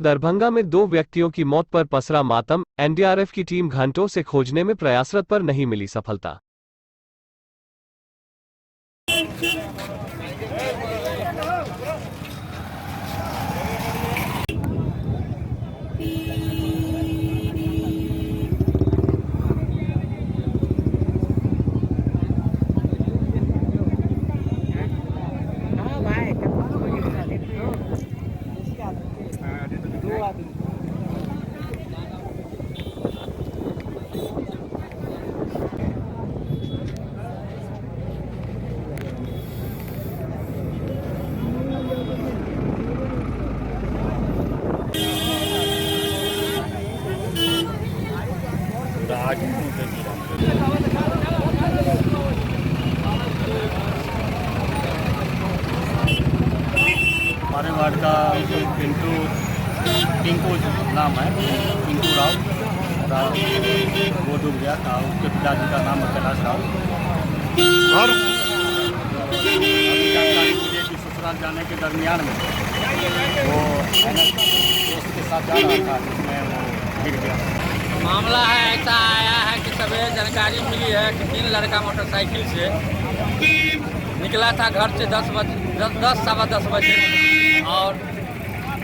दरभंगा में 2 व्यक्तियों की मौत पर पसरा मातम। एनडीआरएफ की टीम घंटों से खोजने में प्रयासरत पर नहीं मिली सफलता। हमारे वार्ड का टिंकू नाम है, टिंकू राव। वो डूब गया था। उसके पिताजी का नाम है कैलाश राव। और जानकारी मुझे कि ससुराल जाने के दरमियान में वो दोस्त के साथ जा रहा था, जिसमें वो गिर गया। मामला है ऐसा आया है कि सवेरे जानकारी मिली है कि 3 लड़का मोटरसाइकिल से निकला था घर से 10 सवा 10 बजे और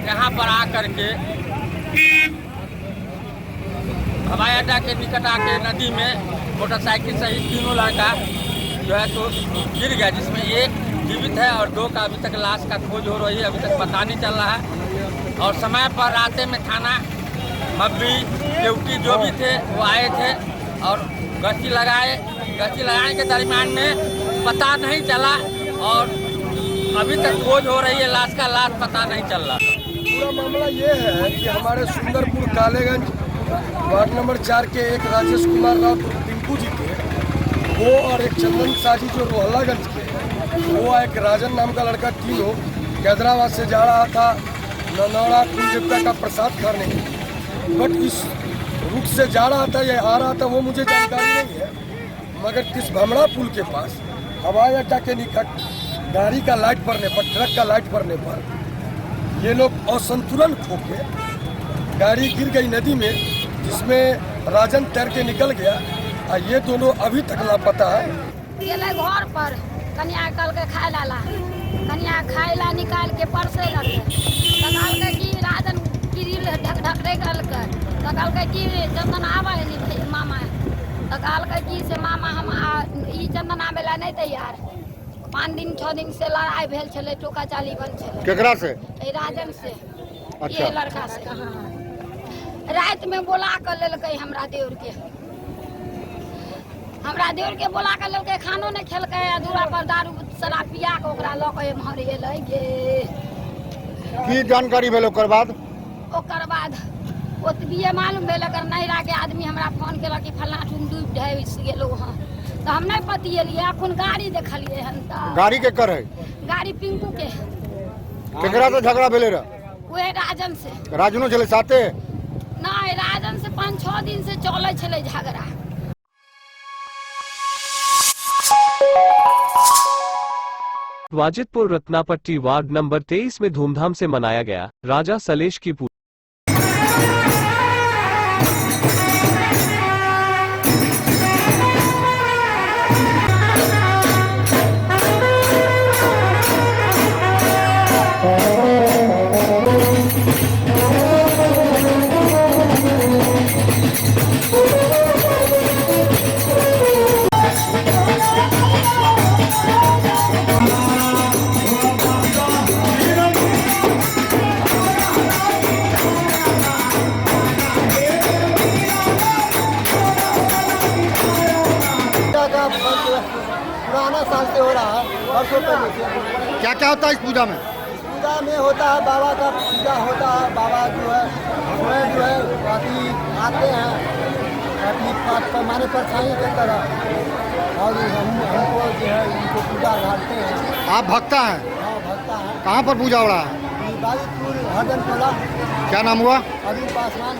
यहाँ पर आकर के हवाई अड्डा के निकट आके नदी में मोटरसाइकिल सहित 3 लड़का जो है तो गिर गया, जिसमें एक जीवित है और 2 का अभी तक लाश का खोज हो रही है। अभी तक पता नहीं चल रहा है। और समय पर रास्ते में थाना मब्बी ड्यूटी जो भी थे वो आए थे और गश्ती लगाने के दरमियान में पता नहीं चला और अभी तक खोज हो रही है। लाश पता नहीं चल रहा। पूरा मामला ये है कि हमारे सुंदरपुर कालेगंज वार्ड नंबर 4 के एक राजेश कुमार राव टिंकू जी के, वो और एक चंदन साजी जो रोहलागंज के, वो एक राजन नाम का लड़का, तीनों हैदराबाद से जा रहा था ननौड़ा कुल देवता का प्रसाद खाने। बट इस रूट से जा रहा था या आ रहा था वो मुझे जानकारी नहीं है, मगर किस भमड़ा पुल के पास हवाई अड्डा के निकट गाड़ी का लाइट पड़ने पर, ट्रक का लाइट पड़ने पर ये लोग असंतुलन खोके गाड़ी गिर गई नदी में, जिसमें राजन तैर के निकल गया और ये दोनों अभी तक लापता है। घर पर कन्या कल के खाए ला कन्या खाए ला निकाल के परसे लगे कि राजन गिरिल ढक कि चंदन आवा नहीं मामा कि से मामा हम चंदन आवे ला नहीं तैयार। 5 दिन 6 दिन से लड़ाई भेल छले, टोका चाली बन छले। केकरा से? राजन से। अच्छा। ये लड़का से रात में बोला कर लेलकै हमरा देवर के बोला कर लेलकै, खानो नहीं खेलकै, दूरा पर दारू शराब पिया के ओकरा लऽ के एम्हर एलै गे। की जानकारी भेल ओकर बाद ओतबिए मालूम भेल। अगर नैरा के आदमी हमरा फोन केलक कि फल्लाँ ठुम डूबि ढाबि गेलो हँ, तो हम नहीं पतियलिए। अखन गाड़ी देखलिए हन। गाड़ी के कर है? गाड़ी पिंकू के। केकरा से झगड़ा भेले रहा? वह राजन से। राजनो चले साथे? नहीं, राजन से 5-6 दिन से चले छले झगड़ा। वाजिदपुर रत्नापट्टी वार्ड नंबर 23 में धूमधाम से मनाया गया राजा सलेश की पूजा। पुराना साल से हो रहा है, वर्षों पहले से। क्या क्या होता है इस पूजा में? इस पूजा में होता है बाबा का पूजा होता है। बाबा जो है बाकी आते हैं अपनी पैमाने परछाई के तरह, और हमको जो है इनको पूजा घाटते हैं। आप भक्ता हैं? हाँ, भक्ता है। कहाँ पर पूजा हो रहा है? वाजिदपुर हरदनटोला। क्या नाम हुआ? अभी पासवान।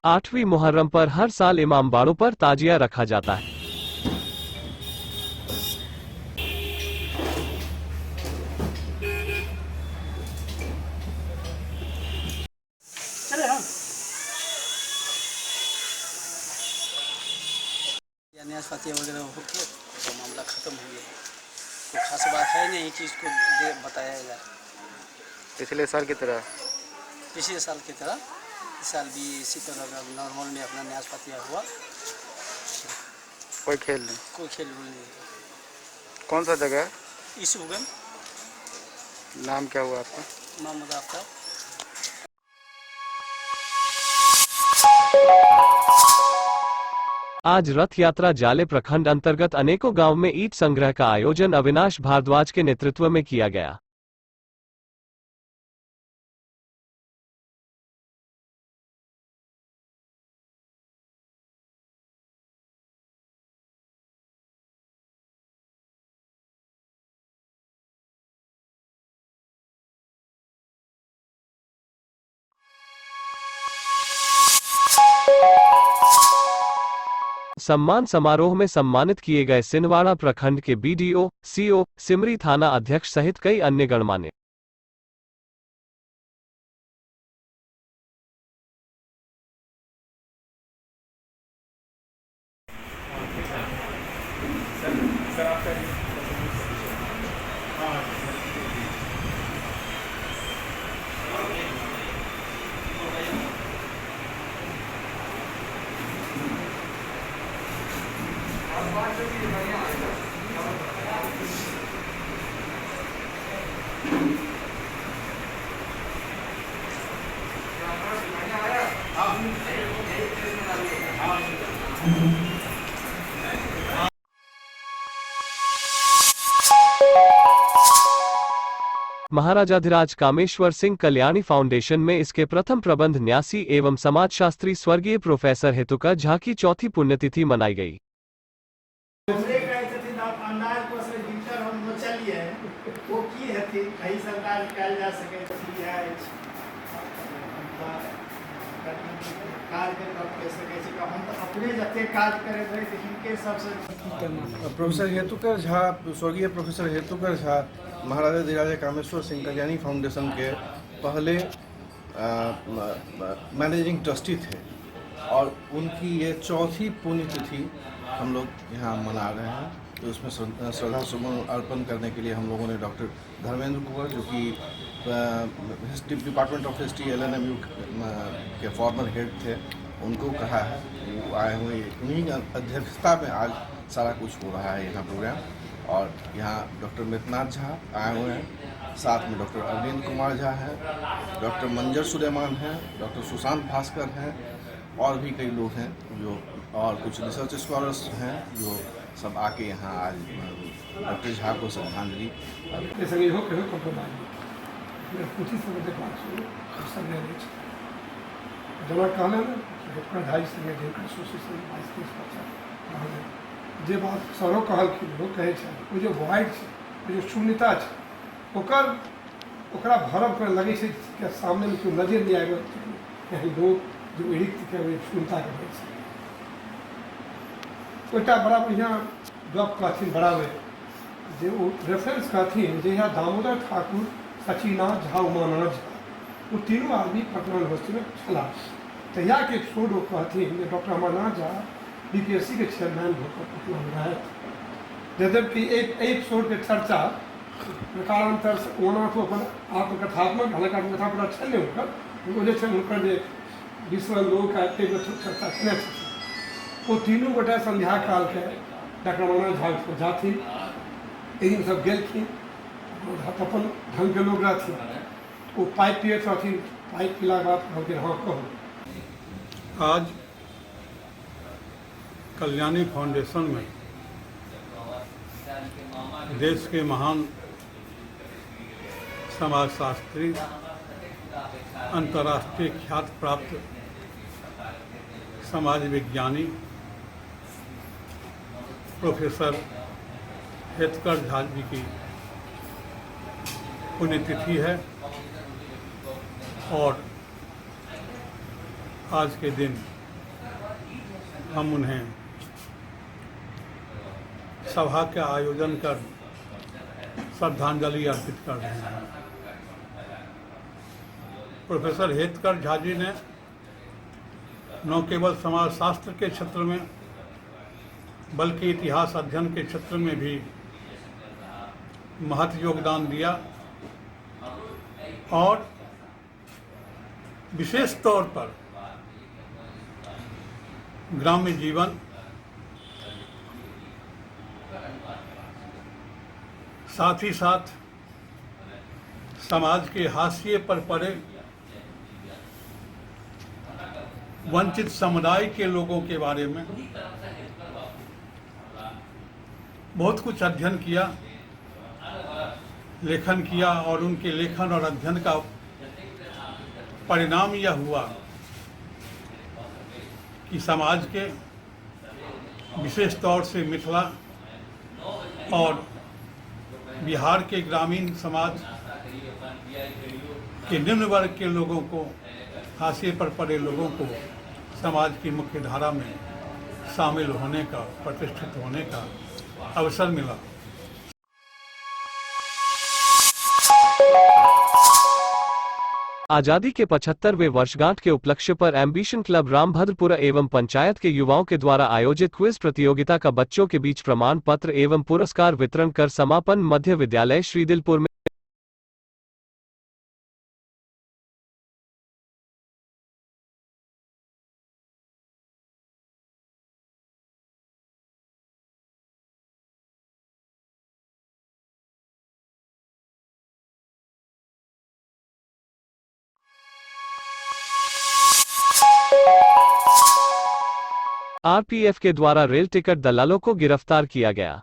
8वीं मुहर्रम पर हर साल इमामबाड़ों पर ताजिया रखा जाता है। न्यायपाती वगैरह होके तो मामला ख़त्म हो गया। तो खास बात है नहीं, चीज़ को बताया जाए। पिछले साल की तरह पिछले साल की तरह इस साल भी इसी तरह नॉर्मल में अपना न्यायपाती हुआ। कोई खेल नहीं। कोई खेल नहीं। कौन सा जगह है? ईसुगंज। नाम क्या हुआ आपका? मोहम्मद आफ्ताब। आज रथ यात्रा जाले प्रखंड अंतर्गत अनेकों गांव में ईट संग्रह का आयोजन अविनाश भारद्वाज के नेतृत्व में किया गया। सम्मान समारोह में सम्मानित किए गए सिनवाड़ा प्रखंड के बीडीओ, सीओ, सिमरी थाना अध्यक्ष सहित कई अन्य गणमान्य। महाराजाधिराज कामेश्वर सिंह कल्याणी फाउंडेशन में इसके प्रथम प्रबंध न्यासी एवं समाजशास्त्री स्वर्गीय प्रोफेसर हेतुका झा की चौथी पुण्यतिथि मनाई गई। प्रोफेसर हेतुकर झा, स्वर्गीय प्रोफेसर हेतुकर झा महाराजाधिराज कामेश्वर सिंह कल्याणी फाउंडेशन के पहले मैनेजिंग ट्रस्टी थे और उनकी ये चौथी पुण्यतिथि हम लोग यहाँ मना रहे हैं। तो उसमें श्रद्धा सुमन अर्पण करने के लिए हम लोगों ने डॉक्टर धर्मेंद्र कुंवर, जो कि डिपार्टमेंट ऑफ हिस्ट्री LNMU के फॉर्मर हेड थे, उनको कहा है। वो आए हुए, उन्हीं अध्यक्षता में आज सारा कुछ हो रहा है यहाँ प्रोग्राम। और यहाँ डॉक्टर मितनाथ झा आए हुए हैं, साथ में डॉक्टर अरविंद कुमार झा हैं, डॉक्टर मंजर सुलेमान हैं, डॉक्टर सुशांत भास्कर हैं, और भी कई लोग हैं जो, और कुछ रिसर्च स्कॉलर्स हैं जो सब आके यहाँ आज डॉक्टर झा को श्रद्धांजलि। जे बात सरो कहलखिन वो कहे वो जो वाइड है, जो शून्यता है, ओकरा भरब कर लगे से के सामने में कोई नजर नहीं आएगा। कहीं लोग जो रिक्त के शून्यता के वजह से ओटा बड़ा बढ़िया गप कहथिन, बड़ा में जो रेफरेंस कहथिन जे यहाँ दामोदर ठाकुर, सचिनाथ झा, उमानाथ झा, वो तीनों आदमी पटना यूनिवर्सिटी में चला। तैयार के एपिसोड वो कहथिन डॉक्टर अमरनाथ झा BPSC के चेयरमैन होकर पटना में रहे। जबकि एक एपिसोड के चर्चा कालांतर से ओना तो अपन आत्मकथात्मक हालांकि आत्मकथा पर अच्छा नहीं होकर वजह से उनका जो विश्व लोग का चर्चा करने वो तीनों गोटा संध्या काल के डॉक्टर अमरनाथ झा जाती, यही सब गेल थी, अपन ढंग के लोग रहती। वो पाइप पिए थी, पाइप पिला बात कहते हाँ कहो। आज कल्याणी फाउंडेशन में देश के महान समाजशास्त्री, अंतर्राष्ट्रीय ख्याति प्राप्त समाज विज्ञानी प्रोफेसर हेतुकर झा जी की पुण्यतिथि है और आज के दिन हम उन्हें सभा का आयोजन कर श्रद्धांजलि अर्पित कर रहे हैं। प्रोफेसर हेतुकर झा जी ने न केवल समाजशास्त्र के क्षेत्र में बल्कि इतिहास अध्ययन के क्षेत्र में भी महत्वपूर्ण योगदान दिया और विशेष तौर पर ग्राम्य जीवन, साथ ही साथ समाज के हाशिए पर पड़े वंचित समुदाय के लोगों के बारे में बहुत कुछ अध्ययन किया, लेखन किया और उनके लेखन और अध्ययन का परिणाम यह हुआ कि समाज के विशेष तौर से मिथिला और बिहार के ग्रामीण समाज के निम्न वर्ग के लोगों को, हाशिए पर पड़े लोगों को समाज की मुख्य धारा में शामिल होने का, प्रतिष्ठित होने का अवसर मिला। आजादी के 75वें वर्षगांठ के उपलक्ष्य पर एम्बिशन क्लब रामभद्रपुरा एवं पंचायत के युवाओं के द्वारा आयोजित क्विज प्रतियोगिता का बच्चों के बीच प्रमाण पत्र एवं पुरस्कार वितरण कर समापन मध्य विद्यालय श्रीदिलपुर में। आरपीएफ के द्वारा रेल टिकट दलालों को गिरफ्तार किया गया।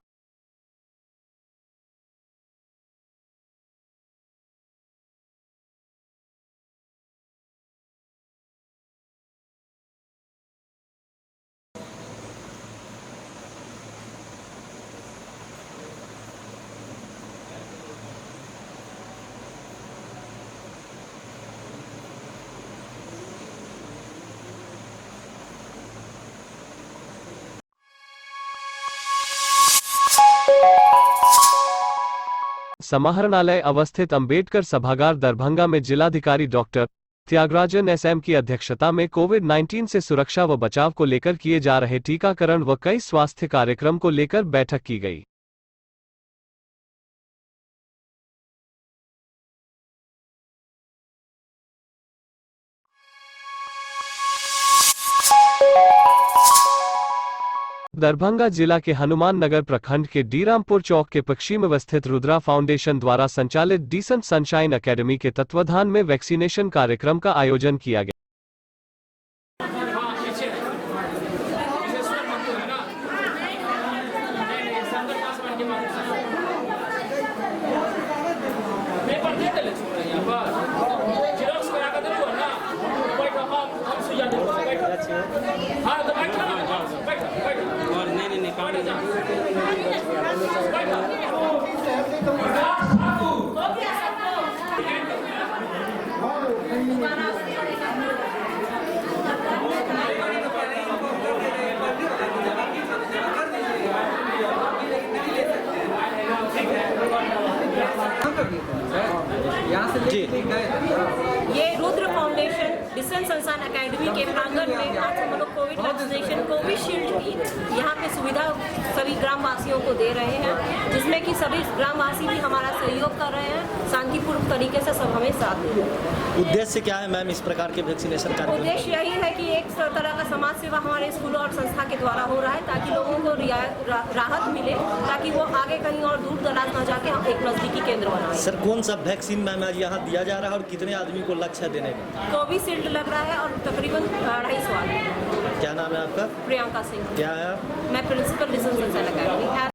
समाहरणालय अवस्थित अंबेडकर सभागार दरभंगा में जिलाधिकारी डॉक्टर त्यागराजन एसएम की अध्यक्षता में कोविड-19 से सुरक्षा व बचाव को लेकर किए जा रहे टीकाकरण व कई स्वास्थ्य कार्यक्रम को लेकर बैठक की गई। दरभंगा जिला के हनुमान नगर प्रखंड के डीरामपुर चौक के पश्चिम में स्थित रुद्रा फाउंडेशन द्वारा संचालित डिसेंट सनशाइन एकेडमी के तत्वाधान में वैक्सीनेशन कार्यक्रम का आयोजन किया गया। ये Rudra foundation decent sunshine academy के प्रांगण में आज हम लोग कोविड वैक्सीनेशन कोविशील्ड की यहाँ पे सुविधा सभी ग्रामवासियों को दे रहे हैं, जिसमें कि सभी ग्रामवासी भी हमारा सहयोग कर रहे हैं, शांतिपूर्ण तरीके से सब हमें साथ दे रहे हैं। उद्देश्य क्या है मैम इस प्रकार के वैक्सीनेशन कार्यक्रम? उद्देश्य यही है कि एक तरह का समाज सेवा हमारे स्कूलों और संस्था के द्वारा हो रहा है, ताकि लोगों को राहत मिले, ताकि वो आगे कहीं और दूर दराज न जाके हम एक नजदीकी केंद्र बनाएं। सर कौन सा वैक्सीन मैम आज यहाँ दिया जा रहा है और कितने आदमी को लक्ष्य देने का? कोविशील्ड लग रहा है और तकरीबन 250 आदमी। क्या नाम है आपका? प्रियंका सिंह। क्या है? मैं प्रिंसिपल डिसेंट सनशाइन एकेडमी।